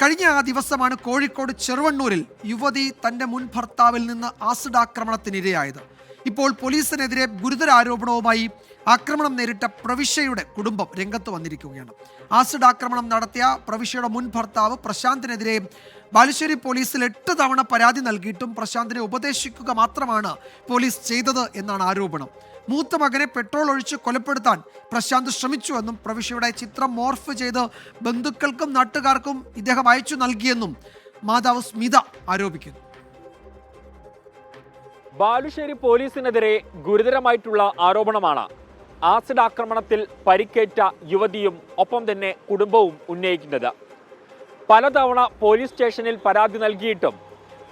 കഴിഞ്ഞ ദിവസമാണ് കോഴിക്കോട് ചെറുവണ്ണൂരിൽ യുവതി തന്റെ മുൻ ഭർത്താവിൽ നിന്ന് ആസിഡ് ആക്രമണത്തിനിരയായത്. ഇപ്പോൾ പോലീസിനെതിരെ ഗുരുതര ആരോപണവുമായി ആക്രമണം നേരിട്ട പ്രവിശ്യയുടെ കുടുംബം രംഗത്ത് വന്നിരിക്കുകയാണ്. ആസിഡ് ആക്രമണം നടത്തിയ പ്രവിശ്യയുടെ മുൻ ഭർത്താവ് പ്രശാന്തിനെതിരെ ബാലുശ്ശേരി പോലീസിൽ 8 തവണ പരാതി നൽകിയിട്ടും പ്രശാന്തിനെ ഉപദേശിക്കുക മാത്രമാണ് പോലീസ് ചെയ്തത് എന്നാണ് ആരോപണം. മൂത്ത മകനെ പെട്രോൾ ഒഴിച്ച് കൊലപ്പെടുത്താൻ പ്രശാന്ത് ശ്രമിച്ചുവെന്നും പ്രവിശ്യയുടെ ചിത്രം മോർഫ് ചെയ്ത് ബന്ധുക്കൾക്കും നാട്ടുകാർക്കും ഇദ്ദേഹം അയച്ചു നൽകിയെന്നും മാതാവ് സ്മിത ആരോപിക്കുന്നു. ബാലുശ്ശേരി പോലീസിനെതിരെ ഗുരുതരമായിട്ടുള്ള ആരോപണമാണ് ആസിഡ് ആക്രമണത്തിൽ പരിക്കേറ്റ യുവതിയും ഒപ്പം തന്നെ കുടുംബവും ഉന്നയിക്കുന്നത്. പലതവണ പോലീസ് സ്റ്റേഷനിൽ പരാതി നൽകിയിട്ടും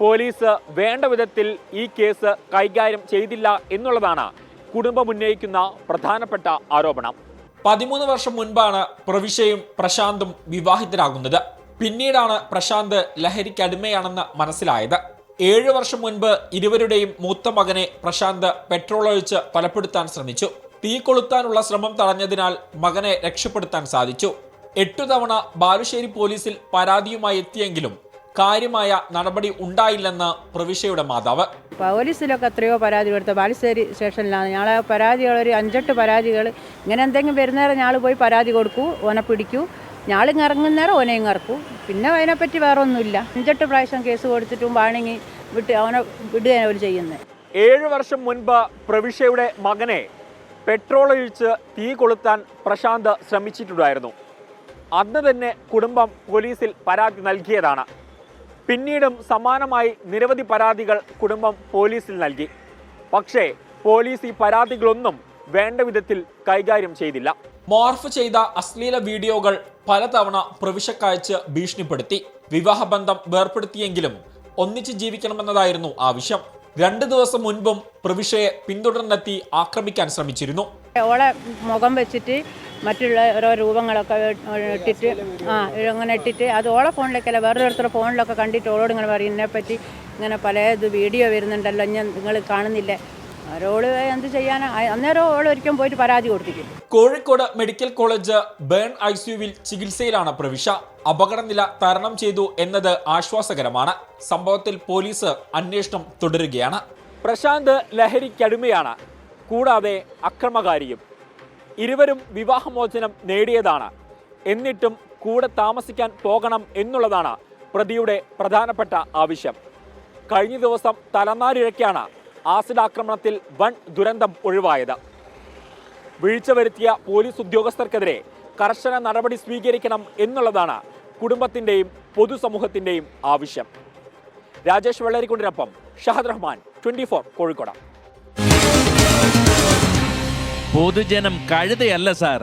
പോലീസ് വേണ്ട വിധത്തിൽ ഈ കേസ് കൈകാര്യം ചെയ്തില്ല എന്നുള്ളതാണ് കുടുംബം ഉന്നയിക്കുന്ന പ്രധാനപ്പെട്ട ആരോപണം. 13 വർഷം മുൻപാണ് പ്രവിശ്യയും പ്രശാന്തും വിവാഹിതരാകുന്നത്. പിന്നീടാണ് പ്രശാന്ത് ലഹരിക്കടിമയാണെന്ന് മനസ്സിലായത്. 7 വർഷം മുൻപ് ഇരുവരുടെയും മൂത്ത മകനെ പ്രശാന്ത് പെട്രോൾ ഒഴിച്ച് കൊലപ്പെടുത്താൻ ശ്രമിച്ചു. തീ കൊളുത്താനുള്ള ശ്രമം തടഞ്ഞതിനാൽ മകനെ രക്ഷപ്പെടുത്താൻ സാധിച്ചു. 8 തവണ ബാലുശ്ശേരി പോലീസിൽ പരാതിയുമായി എത്തിയെങ്കിലും കാര്യമായ നടപടി ഉണ്ടായില്ലെന്ന് പ്രവിശ്യയുടെ മാതാവ്. പോലീസിലൊക്കെ എത്രയോ പരാതി കൊടുത്ത ബാലുശ്ശേരി സ്റ്റേഷനിലാണ്. ഞങ്ങളെ പരാതികൾ ഒരു 5-8 പരാതികൾ ഇങ്ങനെ എന്തെങ്കിലും വരുന്നേരം ഞങ്ങൾ പോയി പരാതി കൊടുക്കൂ, ഓനെ പിടിക്കൂ, ഞാളിങ് ഇറങ്ങുന്നേരം ഓനെയും ഇറക്കൂ. പിന്നെ അതിനെപ്പറ്റി വേറെ ഒന്നുമില്ല. 5-8 പ്രാവശ്യം കേസ് കൊടുത്തിട്ടും വാണിങ്ങി വിട്ട് അവനെ വിടുകയാണ് അവർ ചെയ്യുന്നത്. 7 വർഷം മുൻപ് പ്രവിശ്യയുടെ മകനെ പെട്രോൾ ഒഴിച്ച് തീ കൊളുത്താൻ പ്രശാന്ത് ശ്രമിച്ചിട്ടുണ്ടായിരുന്നു. അന്ന് തന്നെ കുടുംബം പോലീസിൽ പരാതി നൽകിയതാണ്. പിന്നീടും സമാനമായി നിരവധി പരാതികൾ കുടുംബം പോലീസിൽ നൽകി. പക്ഷേ പോലീസ് ഈ പരാതികളൊന്നും വേണ്ട വിധത്തിൽ കൈകാര്യം ചെയ്തില്ല. മോർഫ് ചെയ്ത അശ്ലീല വീഡിയോകൾ പലതവണ പ്രവിശ്യക്കയച്ച് ഭീഷണിപ്പെടുത്തി. വിവാഹബന്ധം വേർപ്പെടുത്തിയെങ്കിലും ഒന്നിച്ച് ജീവിക്കണമെന്നതായിരുന്നു ആവശ്യം. 2 ദിവസം മുൻപും പ്രവിശ്യയെ പിന്തുടർന്നെത്തി ആക്രമിക്കാൻ ശ്രമിച്ചിരുന്നു. ഓളെ മുഖം വെച്ചിട്ട് മറ്റുള്ള ഓരോ രൂപങ്ങളൊക്കെ ഇട്ടിട്ട് ഇങ്ങനെ ഇട്ടിട്ട് അത് ഓളെ ഫോണിലേക്കല്ല വേറൊരുത്തരുടെ ഫോണിലൊക്കെ കണ്ടിട്ട് ഓളോട് ഇങ്ങനെ പറയും, ഇതിനെപ്പറ്റി ഇങ്ങനെ പല വീഡിയോ വരുന്നുണ്ടല്ലോ, ഞാൻ നിങ്ങൾ കാണുന്നില്ലേ. അവരോട് എന്ത് ചെയ്യാനാ? അന്നേരം ഓൾ ഒരിക്കലും പോയിട്ട് പരാതി കൊടുത്തിട്ടില്ല. കോഴിക്കോട് മെഡിക്കൽ കോളേജ് ബേൺ ICUവിൽ ചികിത്സയിലാണ് പ്രവിശ്യ. അപകടനില തരണം ചെയ്തു എന്നത് ആശ്വാസകരമാണ്. സംഭവത്തിൽ പോലീസ് അന്വേഷണം തുടരുകയാണ്. പ്രശാന്ത് ലഹരിക്കടിമയാണ്, കൂടാതെ അക്രമകാരിയും. ഇരുവരും വിവാഹമോചനം നേടിയതാണ്. എന്നിട്ടും കൂടെ താമസിക്കാൻ പോകണം എന്നുള്ളതാണ് പ്രതിയുടെ പ്രധാനപ്പെട്ട ആവശ്യം. കഴിഞ്ഞ ദിവസം തലനാരിഴയ്ക്കാണ് ആസിഡ് ആക്രമണത്തിൽ വൻ ദുരന്തം ഒഴിവായത്. വീഴ്ച വരുത്തിയ പോലീസ് ഉദ്യോഗസ്ഥർക്കെതിരെ കർശന നടപടി സ്വീകരിക്കണം എന്നുള്ളതാണ് കുടുംബത്തിൻ്റെയും പൊതുസമൂഹത്തിൻ്റെയും ആവശ്യം. രാജേഷ് വെള്ളരിക്കുണ്ടിനൊപ്പം ഷഹദ് റഹ്മാൻ, 24 കോഴിക്കോട്. പൊതുജനം കഴുതയല്ല സാർ.